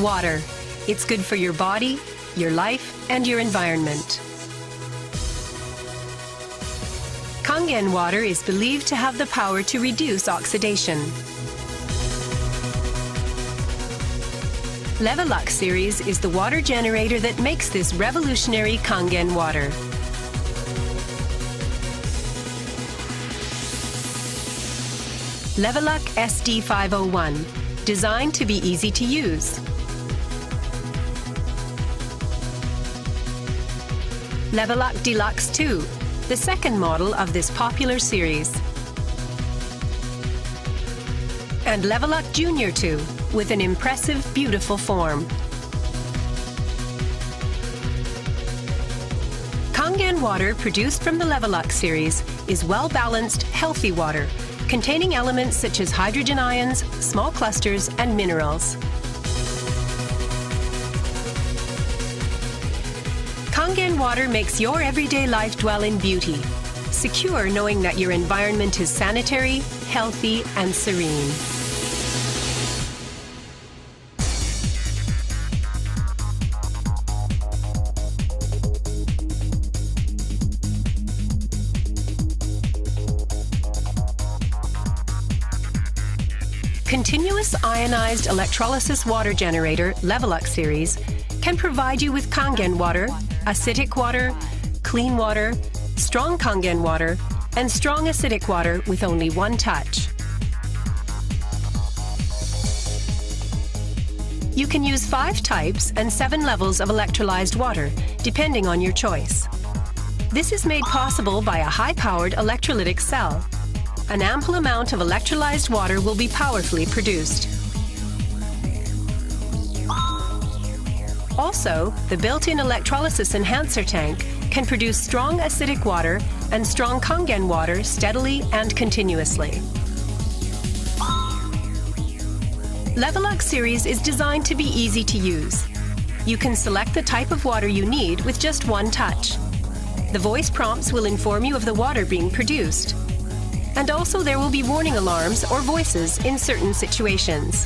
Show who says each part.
Speaker 1: Water. It's good for your body, your life, and your environment. Kangen water is believed to have the power to reduce oxidation. Levelux series is the water generator that makes this revolutionary Kangen water. Levelux SD501, designed to be easy to use. Levelux Deluxe 2, the second model of this popular series. And Levelux Junior 2, with an impressive, beautiful form. Kangen water produced from the Levelux series is well-balanced, healthy water, containing elements such as hydrogen ions, small clusters, and minerals. Kangen water makes your everyday life dwell in beauty, secure knowing that your environment is sanitary, healthy, and serene. Continuous ionized electrolysis water generator Levelux series can provide you with Kangen water, acidic water, clean water, strong Kangen water, and strong acidic water with only one touch. You can use 5 types and 7 levels of electrolyzed water, depending on your choice. This is made possible by a high-powered electrolytic cell. An ample amount of electrolyzed water will be powerfully produced. Also, the built-in electrolysis enhancer tank can produce strong acidic water and strong Kangen water steadily and continuously. Levelux series is designed to be easy to use. You can select the type of water you need with just one touch. The voice prompts will inform you of the water being produced. And also there will be warning alarms or voices in certain situations.